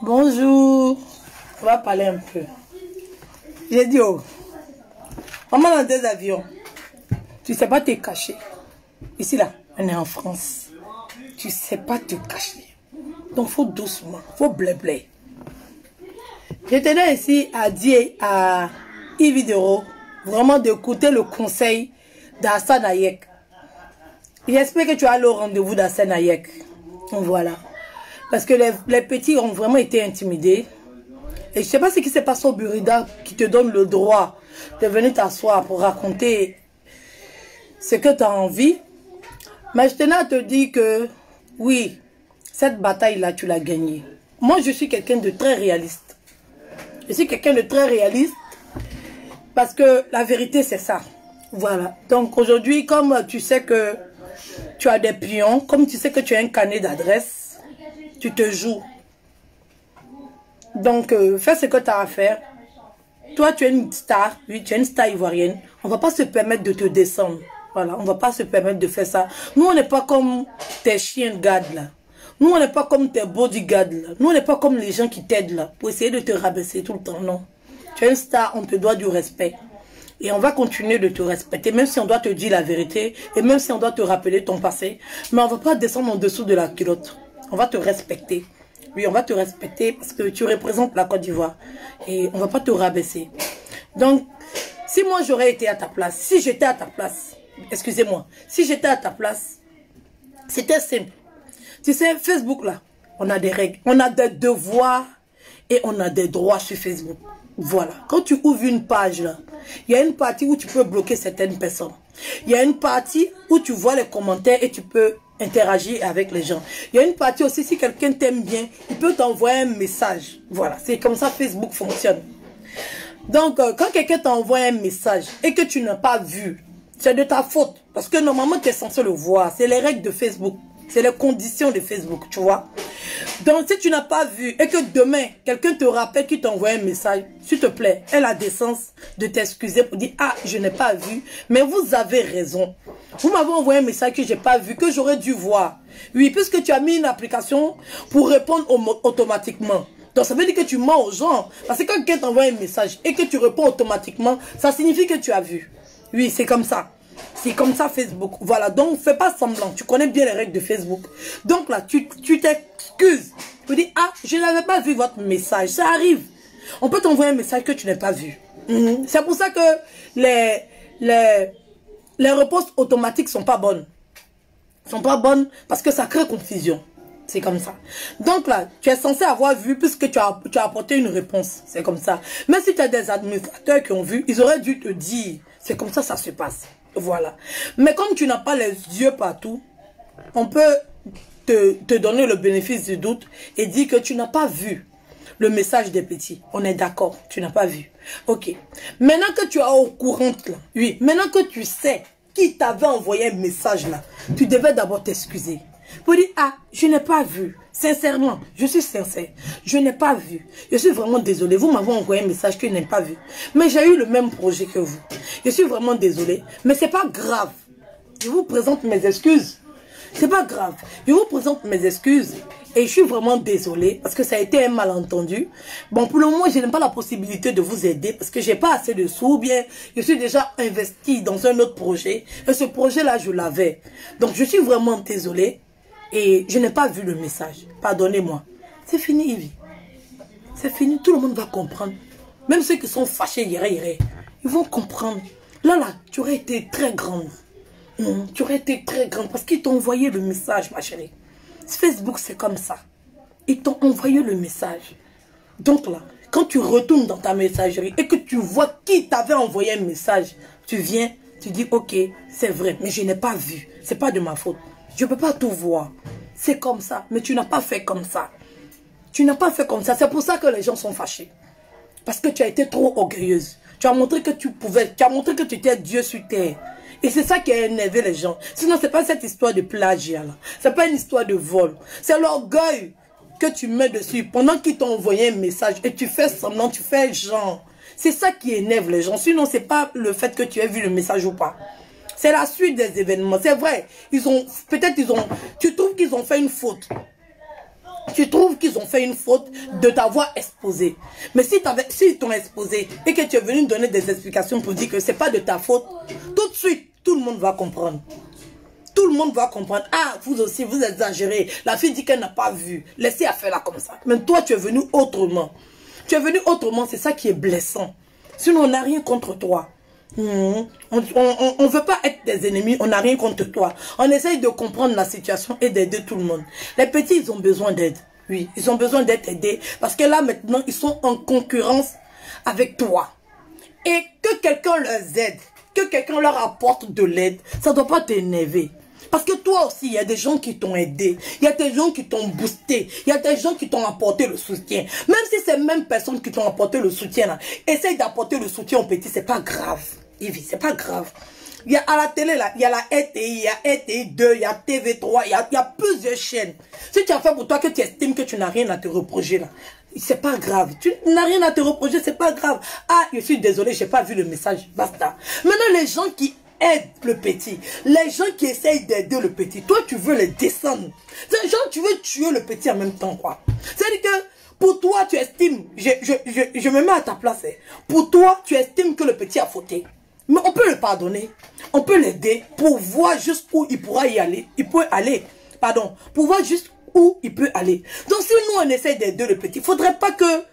Bonjour. On va parler un peu. J'ai dit, oh, maman dans des avions. Tu sais pas te cacher. Ici, là, on est en France. Tu sais pas te cacher. Donc, faut doucement, faut blé-blé. Je tenais ici à dire à Yves Dero vraiment d'écouter le conseil d'Hassane Hayek. J'espère que tu as le rendez-vous d'Hassane Hayek. Voilà. Parce que les petits ont vraiment été intimidés. Et je ne sais pas ce qui s'est passé au Burida qui te donne le droit de venir t'asseoir pour raconter ce que tu as envie. Mais je tenais à te dire que oui, cette bataille-là, tu l'as gagnée. Moi, je suis quelqu'un de très réaliste. Je suis quelqu'un de très réaliste parce que la vérité, c'est ça. Voilà. Donc aujourd'hui, comme tu sais que tu as des pions, comme tu sais que tu as un carnet d'adresse, tu te joues. Donc, fais ce que tu as à faire. Toi, tu es une star, oui, tu es une star ivoirienne. On ne va pas se permettre de te descendre. Voilà, on ne va pas se permettre de faire ça. Nous, on n'est pas comme tes chiens de garde là. Nous, on n'est pas comme tes bodyguards là. Nous, on n'est pas comme les gens qui t'aident là, pour essayer de te rabaisser tout le temps. Non. Tu es une star, on te doit du respect. Et on va continuer de te respecter, même si on doit te dire la vérité, et même si on doit te rappeler ton passé. Mais on ne va pas descendre en dessous de la culotte. On va te respecter. Oui, on va te respecter parce que tu représentes la Côte d'Ivoire. Et on ne va pas te rabaisser. Donc, si moi j'aurais été à ta place, si j'étais à ta place, excusez-moi, si j'étais à ta place, c'était simple. Tu sais, Facebook là, on a des règles, on a des devoirs et on a des droits sur Facebook. Voilà. Quand tu ouvres une page là, il y a une partie où tu peux bloquer certaines personnes. Il y a une partie où tu vois les commentaires et tu peux interagir avec les gens. Il y a une partie aussi, si quelqu'un t'aime bien, il peut t'envoyer un message. Voilà, c'est comme ça Facebook fonctionne. Donc, quand quelqu'un t'envoie un message et que tu n'as pas vu, c'est de ta faute. Parce que normalement, tu es censé le voir. C'est les règles de Facebook. C'est les conditions de Facebook, tu vois. Donc, si tu n'as pas vu et que demain, quelqu'un te rappelle qu'il t'envoie un message, s'il te plaît, aie la décence de t'excuser pour dire « Ah, je n'ai pas vu, mais vous avez raison. Vous m'avez envoyé un message que je n'ai pas vu, que j'aurais dû voir. Oui, puisque tu as mis une application pour répondre automatiquement. Donc, ça veut dire que tu mens aux gens. Parce que quand quelqu'un t'envoie un message et que tu réponds automatiquement, ça signifie que tu as vu. Oui, c'est comme ça. C'est comme ça Facebook. Voilà, donc fais pas semblant. Tu connais bien les règles de Facebook. Donc là, tu t'excuses. Tu dis, ah, je n'avais pas vu votre message. Ça arrive. On peut t'envoyer un message que tu n'as pas vu. C'est pour ça que les réponses automatiques sont pas bonnes. Sont pas bonnes parce que ça crée confusion. C'est comme ça. Donc là, tu es censé avoir vu puisque tu as apporté une réponse. C'est comme ça. Mais si tu as des administrateurs qui ont vu, ils auraient dû te dire. C'est comme ça se passe. Voilà. Mais comme tu n'as pas les yeux partout, on peut te donner le bénéfice du doute et dire que tu n'as pas vu le message des petits. On est d'accord, tu n'as pas vu. Ok. Maintenant que tu es au courant là, oui, maintenant que tu sais qui t'avait envoyé un message là, tu devais d'abord t'excuser. Pour dire, ah, je n'ai pas vu. Sincèrement, je suis sincère. Je n'ai pas vu. Je suis vraiment désolé. Vous m'avez envoyé un message que je n'ai pas vu. Mais j'ai eu le même projet que vous. Je suis vraiment désolé. Mais c'est pas grave. Je vous présente mes excuses. C'est pas grave. Je vous présente mes excuses. Et je suis vraiment désolé parce que ça a été un malentendu. Bon, pour le moment, je n'ai pas la possibilité de vous aider parce que j'ai pas assez de sous. Bien, je suis déjà investi dans un autre projet. Et ce projet-là, je l'avais. Donc, je suis vraiment désolé. Et je n'ai pas vu le message. Pardonnez-moi. C'est fini, Yves. C'est fini. Tout le monde va comprendre. Même ceux qui sont fâchés, ils vont comprendre. Là, tu aurais été très grande. Tu aurais été très grande parce qu'ils t'ont envoyé le message, ma chérie. Facebook, c'est comme ça. Ils t'ont envoyé le message. Donc là, quand tu retournes dans ta messagerie et que tu vois qui t'avait envoyé un message, tu viens, tu dis, ok, c'est vrai, mais je n'ai pas vu. C'est pas de ma faute. Je ne peux pas tout voir. C'est comme ça. Mais tu n'as pas fait comme ça. Tu n'as pas fait comme ça. C'est pour ça que les gens sont fâchés. Parce que tu as été trop orgueilleuse. Tu as montré que tu pouvais. Tu as montré que tu étais Dieu sur terre. Et c'est ça qui a énervé les gens. Sinon, ce n'est pas cette histoire de plagiat. Ce n'est pas une histoire de vol. C'est l'orgueil que tu mets dessus. Pendant qu'ils t'ont envoyé un message et tu fais semblant, tu fais genre. C'est ça qui énerve les gens. Sinon, ce n'est pas le fait que tu aies vu le message ou pas. C'est la suite des événements. C'est vrai. Tu trouves qu'ils ont fait une faute. Tu trouves qu'ils ont fait une faute de t'avoir exposé. Mais si ils t'ont exposé et que tu es venu donner des explications pour dire que ce n'est pas de ta faute, tout de suite, tout le monde va comprendre. Tout le monde va comprendre. Ah, vous aussi, vous exagérez. La fille dit qu'elle n'a pas vu. Laissez faire là comme ça. Mais toi, tu es venu autrement. Tu es venu autrement, c'est ça qui est blessant. Sinon, on n'a rien contre toi. On ne veut pas être des ennemis, on n'a rien contre toi. On essaye de comprendre la situation et d'aider tout le monde. Les petits, ils ont besoin d'aide. Oui, ils ont besoin d'être aidés. Parce que là, maintenant, ils sont en concurrence avec toi. Et que quelqu'un les aide, que quelqu'un leur apporte de l'aide, ça ne doit pas t'énerver. Parce que toi aussi, il y a des gens qui t'ont aidé. Il y a des gens qui t'ont boosté. Il y a des gens qui t'ont apporté le soutien. Même si ces mêmes personnes qui t'ont apporté le soutien, là, essayent d'apporter le soutien aux petits, c'est pas grave. Yves, c'est pas grave. Il y a à la télé, là, il y a la RTI, il y a RTI 2, il y a TV3, il y a plusieurs chaînes. Si tu as fait pour toi que tu estimes que tu n'as rien à te reprocher, là, c'est pas grave. Tu n'as rien à te reprocher, c'est pas grave. Ah, je suis désolé, j'ai pas vu le message. Basta. Maintenant, les gens qui aide le petit, les gens qui essayent d'aider le petit, toi tu veux les descendre, genre tu veux tuer le petit en même temps quoi. C'est-à-dire que pour toi tu estimes, je me mets à ta place, pour toi tu estimes que le petit a fauté, mais on peut le pardonner, on peut l'aider pour voir jusqu'où il pourra y aller, pour voir jusqu'où il peut aller. Donc si nous on essaie d'aider le petit, il ne faudrait pas que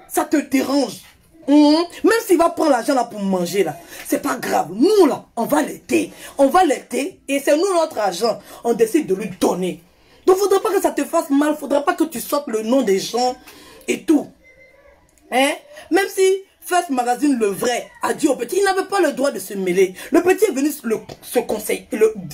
ça te dérange. Même s'il va prendre l'argent là pour manger là, c'est pas grave. Nous là, on va l'aider. On va l'aider et c'est nous notre argent. On décide de lui donner. Donc il ne faudrait pas que ça te fasse mal. Il ne faudrait pas que tu sortes le nom des gens et tout. Hein? Même si First Magazine, le vrai, a dit au petit, il n'avait pas le droit de se mêler. Le petit est venu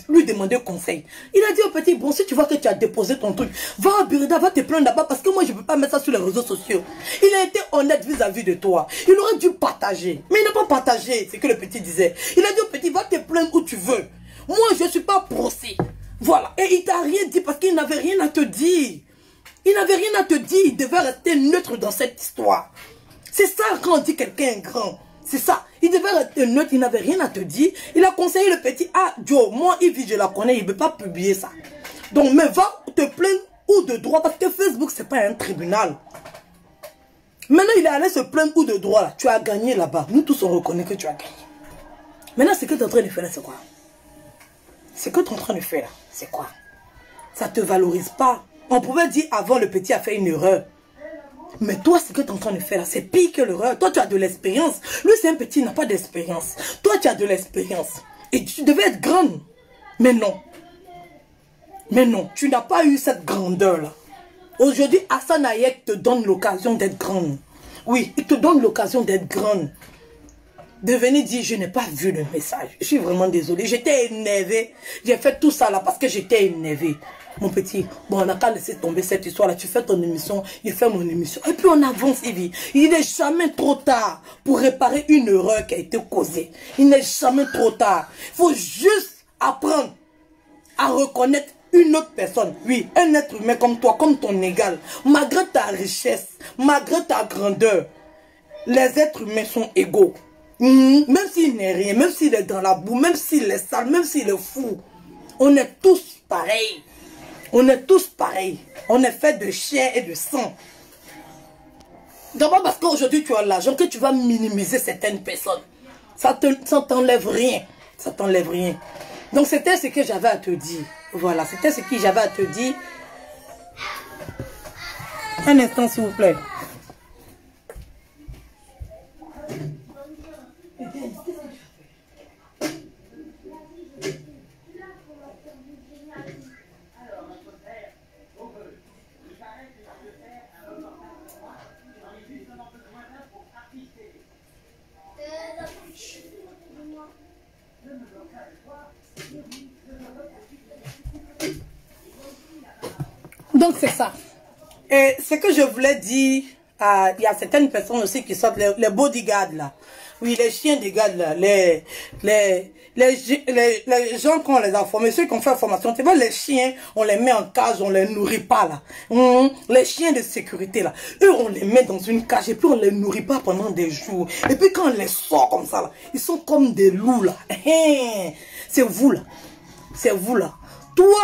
lui demander conseil. Il a dit au petit, bon, si tu vois que tu as déposé ton truc, va à Burida, va te plaindre là-bas parce que moi, je ne peux pas mettre ça sur les réseaux sociaux. Il a été honnête vis-à-vis de toi. Il aurait dû partager. Mais il n'a pas partagé, c'est ce que le petit disait. Il a dit au petit, va te plaindre où tu veux. Moi, je ne suis pas procès. Voilà. Et il t'a rien dit parce qu'il n'avait rien à te dire. Il n'avait rien à te dire. Il devait rester neutre dans cette histoire. C'est ça quand on dit quelqu'un est grand. C'est ça. Il devait rester neutre, il n'avait rien à te dire. Il a conseillé le petit, ah Joe, moi Yves, je la connais, il ne veut pas publier ça. Donc, mais va te plaindre ou de droit, parce que Facebook, ce n'est pas un tribunal. Maintenant, il est allé se plaindre ou de droit, là. Tu as gagné là-bas. Nous tous, on reconnaît que tu as gagné. Maintenant, ce que tu es en train de faire là, c'est quoi? Ce que tu es en train de faire là, c'est quoi? Ça ne te valorise pas. On pouvait dire avant, le petit a fait une erreur. Mais toi, ce que tu es en train de faire là, c'est pire que l'erreur. Toi, tu as de l'expérience. Lui, c'est un petit, il n'a pas d'expérience. Toi, tu as de l'expérience. Et tu devais être grande. Mais non. Mais non, tu n'as pas eu cette grandeur-là. Aujourd'hui, Hassan Hayek te donne l'occasion d'être grande. Oui, il te donne l'occasion d'être grande. De venir dire, je n'ai pas vu le message. Je suis vraiment désolée. J'étais énervée. J'ai fait tout ça là parce que j'étais énervée. Mon petit, bon, on n'a qu'à laisser tomber cette histoire-là. Tu fais ton émission, il fait mon émission. Et puis on avance, Evie. Il n'est jamais trop tard pour réparer une erreur qui a été causée. Il n'est jamais trop tard. Il faut juste apprendre à reconnaître une autre personne. Oui, un être humain comme toi, comme ton égal. Malgré ta richesse, malgré ta grandeur, les êtres humains sont égaux. Même s'il n'est rien, même s'il est dans la boue, même s'il est sale, même s'il est fou, on est tous pareils. On est tous pareils. On est fait de chair et de sang. D'abord parce qu'aujourd'hui tu as l'argent que tu vas minimiser certaines personnes. Ça t'enlève rien. Ça t'enlève rien. Donc c'était ce que j'avais à te dire. Voilà, c'était ce que j'avais à te dire. Un instant s'il vous plaît. Donc c'est ça. Et ce que je voulais dire, il y a certaines personnes aussi qui sortent, les bodyguards là. Oui, les chiens de garde là, les gens qu'on les a formés, ceux qui ont fait la formation, tu vois, les chiens, on les met en cage, on les nourrit pas là. Les chiens de sécurité là, eux on les met dans une cage et puis on les nourrit pas pendant des jours. Et puis quand on les sort comme ça là, ils sont comme des loups là. C'est vous là. C'est vous là. Toi,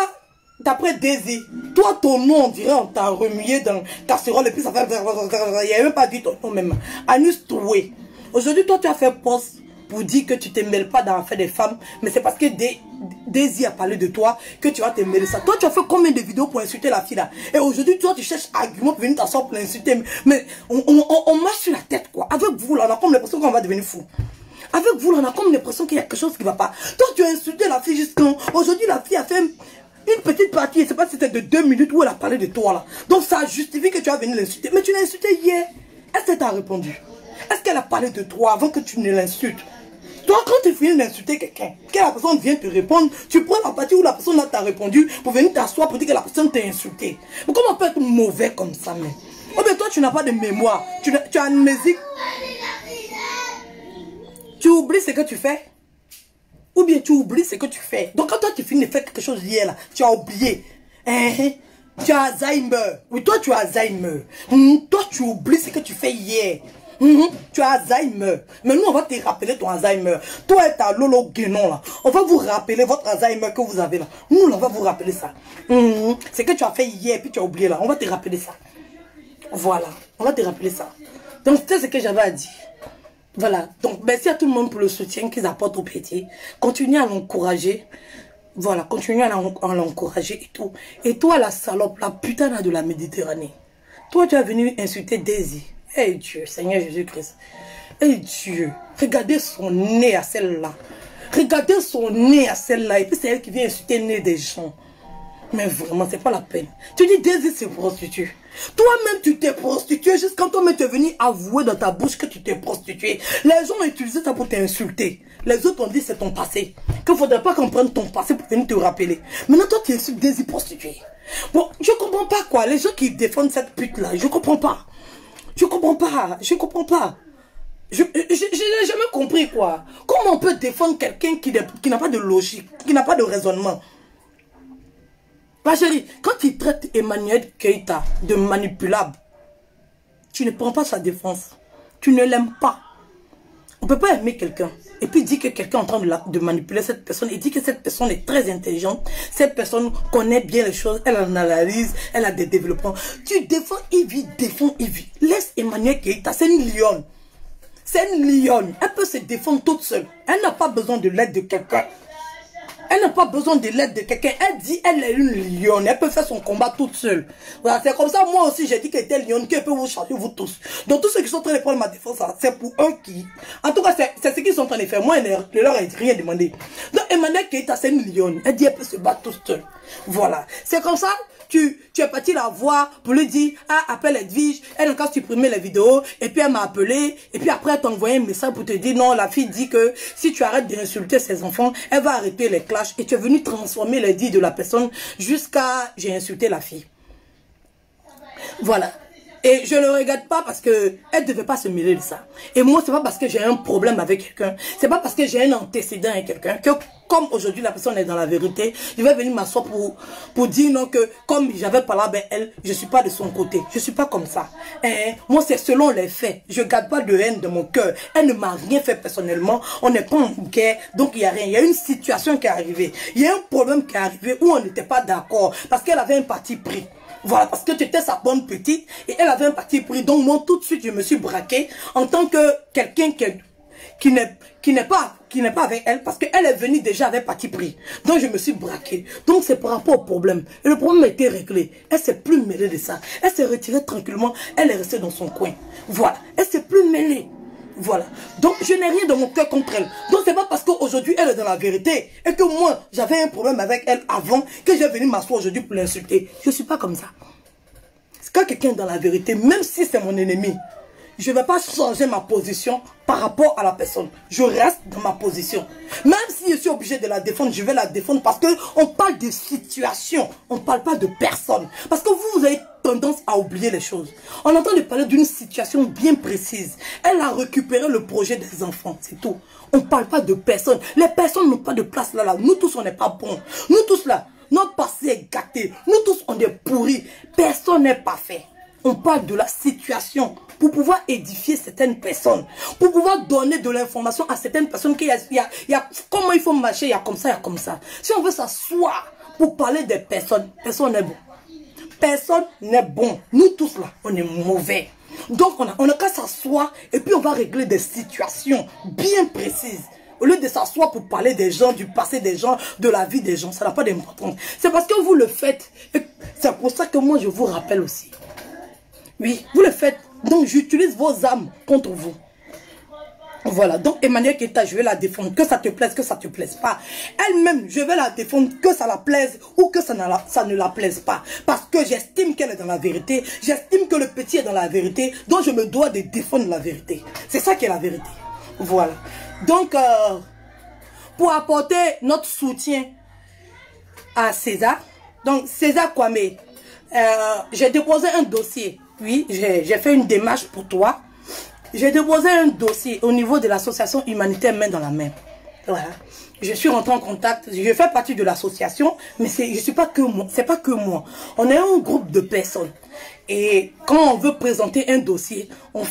d'après Daisy, toi, ton nom, on dirait, on t'a remué dans casserole et puis ça fait... Il n'y a même pas dit ton nom même. Anus Troué. Aujourd'hui, toi, tu as fait poste pour dire que tu ne te mêles pas dans l'affaire des femmes, mais c'est parce que Daisy a parlé de toi que tu vas te mêler ça. Toi, tu as fait combien de vidéos pour insulter la fille là? Et aujourd'hui, toi, tu cherches argument pour venir t'asseoir pour l'insulter. Mais on marche sur la tête, quoi. Avec vous, là, on a comme l'impression qu'on va devenir fou. Avec vous, là, on a comme l'impression qu'il y a quelque chose qui ne va pas. Toi, tu as insulté la fille jusqu'à... Aujourd'hui, la fille a fait une petite partie, je ne sais pas si c'était de 2 minutes où elle a parlé de toi, là. Donc, ça justifie que tu as venu l'insulter. Mais tu l'as insulté hier. Est-ce qu'elle t'a répondu? Est-ce qu'elle a parlé de toi avant que tu ne l'insultes? Toi, quand tu finis d'insulter quelqu'un, que la personne vient te répondre, tu prends la partie où la personne t'a répondu pour venir t'asseoir pour dire que la personne t'a insulté. Mais comment on peut être mauvais comme ça, mais? Oh, mais toi, tu n'as pas de mémoire. Tu as amnésique. Tu oublies ce que tu fais. Ou bien tu oublies ce que tu fais. Donc, quand toi, tu finis de faire quelque chose hier, là, tu as oublié. Tu as Alzheimer. Oui, toi, tu as Alzheimer. Toi, tu oublies ce que tu fais hier. Tu as Alzheimer. Mais nous, on va te rappeler ton Alzheimer. Toi et ta Lolo Guénon, là. On va vous rappeler votre Alzheimer que vous avez là. Nous, on va vous rappeler ça. C'est que tu as fait hier, puis tu as oublié là. On va te rappeler ça. Voilà. On va te rappeler ça. Donc, c'est ce que j'avais à dire. Voilà. Donc, merci à tout le monde pour le soutien qu'ils apportent au petit. Continuez à l'encourager. Voilà. Continuez à l'encourager et tout. Et toi, la salope, la putain là de la Méditerranée. Toi, tu es venu insulter Daisy. Eh Dieu, Seigneur Jésus-Christ. Eh Dieu, regardez son nez à celle-là. Regardez son nez à celle-là. Et puis c'est elle qui vient insulter le nez des gens. Mais vraiment, c'est pas la peine. Tu dis Daisy c'est prostituée. Toi-même, tu t'es prostituée juste quand toi-même tu es venu avouer dans ta bouche que tu t'es prostituée. Les gens ont utilisé ça pour t'insulter. Les autres ont dit c'est ton passé. Qu'il ne faudrait pas qu'on prenne ton passé pour venir te rappeler. Maintenant, toi, tu insultes Daisy prostituée. Bon, je comprends pas quoi. Les gens qui défendent cette pute-là, je comprends pas. Je comprends pas, je comprends pas. Je n'ai jamais compris quoi. Comment on peut défendre quelqu'un qui n'a pas de logique, qui n'a pas de raisonnement? Ma chérie, quand il traite Emmanuel Keïta de manipulable, tu ne prends pas sa défense. Tu ne l'aimes pas. On ne peut pas aimer quelqu'un et puis dire que quelqu'un est en train de manipuler cette personne et dire que cette personne est très intelligente. Cette personne connaît bien les choses, elle en analyse, elle a des développements. Tu défends Ivy, défends Ivy. Laisse Emmanuel Keïta, c'est une lionne. C'est une lionne. Elle peut se défendre toute seule. Elle n'a pas besoin de l'aide de quelqu'un. Elle n'a pas besoin de l'aide de quelqu'un. Elle dit elle est une lionne. Elle peut faire son combat toute seule. Voilà, c'est comme ça. Moi aussi, j'ai dit qu'elle était lionne, qu'elle peut vous changer, vous tous. Donc, tous ceux qui sont en train de prendre ma défense, c'est pour eux qui... En tout cas, c'est ce qu'ils sont en train de faire. Moi, je leur ai rien demandé. Donc, Emmanuel Keïta, c'est une lionne. Elle dit elle peut se battre toute seule. Voilà. C'est comme ça. Tu es parti la voir pour lui dire, ah, appelle Edwige, elle a encore supprimé les vidéos, et puis elle m'a appelé, et puis après elle t'a envoyé un message pour te dire, non, la fille dit que si tu arrêtes d'insulter ses enfants, elle va arrêter les clashs, et tu es venu transformer les dits de la personne jusqu'à, j'ai insulté la fille. Voilà. Et je ne le regrette pas parce que elle ne devait pas se mêler de ça. Et moi, c'est pas parce que j'ai un problème avec quelqu'un, c'est pas parce que j'ai un antécédent avec quelqu'un que, comme aujourd'hui la personne est dans la vérité, je vais venir m'asseoir pour dire non que, comme j'avais parlé avec elle, je suis pas de son côté. Je suis pas comme ça. Moi, c'est selon les faits. Je garde pas de haine dans mon cœur. Elle ne m'a rien fait personnellement. On n'est pas en guerre, donc il n'y a rien. Il y a une situation qui est arrivée. Il y a un problème qui est arrivé où on n'était pas d'accord parce qu'elle avait un parti pris. Voilà, parce que tu étais sa bonne petite et elle avait un parti pris. Donc moi, tout de suite, je me suis braqué en tant que quelqu'un qui n'est pas avec elle parce qu'elle est venue déjà avec parti pris. Donc je me suis braqué. Donc c'est par rapport au problème. Et le problème a été réglé. Elle s'est plus mêlée de ça. Elle s'est retirée tranquillement. Elle est restée dans son coin. Voilà. Elle s'est plus mêlée. Voilà. Donc, je n'ai rien dans mon cœur contre elle. Donc, c'est pas parce qu'aujourd'hui, elle est dans la vérité et que moi, j'avais un problème avec elle avant que j'ai venu m'asseoir aujourd'hui pour l'insulter. Je ne suis pas comme ça. Quand quelqu'un est dans la vérité, même si c'est mon ennemi, je ne vais pas changer ma position par rapport à la personne. Je reste dans ma position. Même si je suis obligé de la défendre, je vais la défendre parce qu'on parle de situation. On ne parle pas de personne. Parce que vous avez tendance à oublier les choses. On est en train de parler d'une situation bien précise. Elle a récupéré le projet des enfants, c'est tout. On ne parle pas de personne. Les personnes n'ont pas de place là. Nous tous, on n'est pas bons. Nous tous là, notre passé est gâté. Nous tous, on est pourris. Personne n'est parfait. On parle de la situation pour pouvoir édifier certaines personnes, pour pouvoir donner de l'information à certaines personnes qu'il y a comment il faut marcher, il y a comme ça, il y a comme ça. Si on veut s'asseoir pour parler des personnes. Personne n'est bon. Personne n'est bon. Nous tous là, on est mauvais. Donc on a qu'à s'asseoir et puis on va régler des situations bien précises. Au lieu de s'asseoir pour parler des gens, du passé des gens, de la vie des gens, ça n'a pas d'importance. C'est parce que vous le faites. C'est pour ça que moi je vous rappelle aussi. Oui, vous le faites. Donc j'utilise vos âmes contre vous. Voilà, donc Emmanuel Keita, je vais la défendre, que ça te plaise, que ça te plaise pas. Elle-même, je vais la défendre, que ça la plaise ou que ça ne la plaise pas. Parce que j'estime qu'elle est dans la vérité, j'estime que le petit est dans la vérité, donc je me dois de défendre la vérité. C'est ça qui est la vérité. Voilà. Donc, pour apporter notre soutien à César, donc César Kwame, j'ai déposé un dossier. Oui, j'ai fait une démarche pour toi. J'ai déposé un dossier au niveau de l'association humanitaire Main dans la Main. Voilà. Je suis rentré en contact. Je fais partie de l'association, mais je suis pas que moi. C'est pas que moi. On est un groupe de personnes. Et quand on veut présenter un dossier, on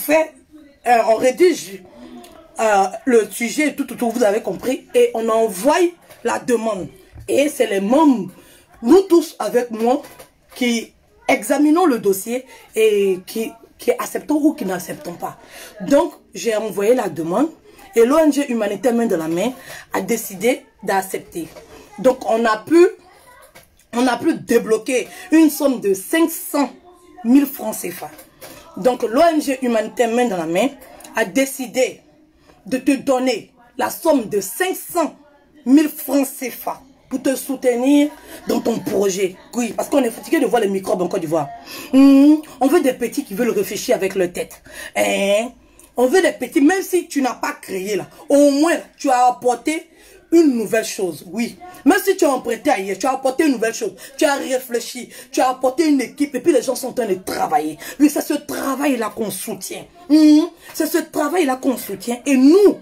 rédige le sujet, tout, vous avez compris, et on envoie la demande. Et c'est les membres, nous tous avec moi, qui examinons le dossier et qui acceptons ou qui n'acceptons pas. Donc, j'ai envoyé la demande et l'ONG Humanitaire Main dans la Main a décidé d'accepter. Donc, on a pu débloquer une somme de 500 000 francs CFA. Donc, l'ONG Humanitaire Main dans la Main a décidé de te donner la somme de 500 000 francs CFA pour te soutenir dans ton projet. Oui, parce qu'on est fatigué de voir les microbes en Côte d'Ivoire. On veut des petits qui veulent réfléchir avec leur tête. On veut des petits, même si tu n'as pas créé là, au moins tu as apporté une nouvelle chose. Oui, même si tu as emprunté ailleurs, tu as apporté une nouvelle chose. Tu as réfléchi, tu as apporté une équipe et puis les gens sont en train de travailler. Oui, c'est ce travail-là qu'on soutient. C'est ce travail-là qu'on soutient. Et nous,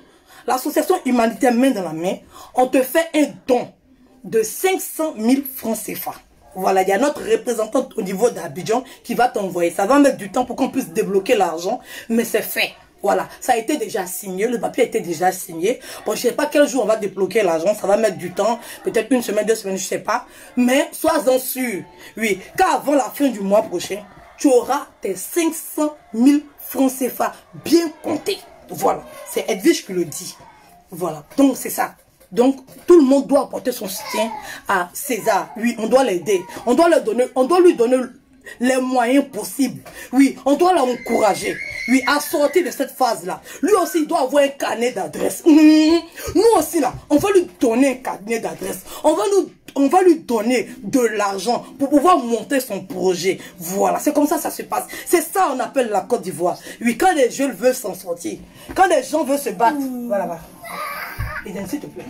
l'association humanitaire Main dans la Main, on te fait un don de 500 000 francs CFA. Voilà, il y a notre représentante au niveau d'Abidjan qui va t'envoyer. Ça va mettre du temps pour qu'on puisse débloquer l'argent, mais c'est fait. Voilà, ça a été déjà signé, le papier a été déjà signé. Bon, je ne sais pas quel jour on va débloquer l'argent, ça va mettre du temps, peut-être une semaine, 2 semaines, je ne sais pas. Mais sois-en sûr, oui, qu'avant la fin du mois prochain, tu auras tes 500 000 francs CFA bien comptés. Voilà, c'est Edwige qui le dit. Voilà, donc c'est ça. Donc, tout le monde doit apporter son soutien à César. Oui, on doit l'aider. On doit lui donner les moyens possibles. Oui, on doit l'encourager. Oui, à sortir de cette phase-là. Lui aussi, il doit avoir un carnet d'adresse. Nous aussi, là, on va lui donner un carnet d'adresse. On va lui donner de l'argent pour pouvoir monter son projet. Voilà, c'est comme ça ça se passe. C'est ça on appelle la Côte d'Ivoire. Oui, quand les jeunes veulent s'en sortir, quand les gens veulent se battre, voilà. Eden, s'il te plaît.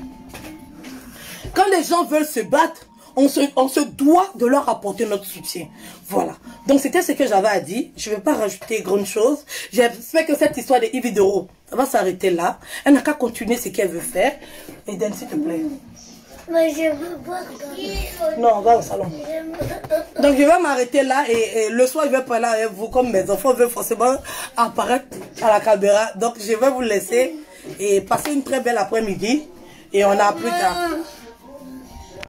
Quand les gens veulent se battre, on se doit de leur apporter notre soutien. Voilà. Donc c'était ce que j'avais à dire. Je ne vais pas rajouter grande chose. J'espère que cette histoire de Yves Doro, ça va s'arrêter là. Elle n'a qu'à continuer ce qu'elle veut faire. Eden, s'il te plaît. Mais je veux pas. Non, on va au salon. Donc je vais m'arrêter là et le soir je vais parler avec vous comme mes enfants veulent forcément apparaître à la caméra. Donc je vais vous laisser et passer une très belle après-midi et on a plus tard.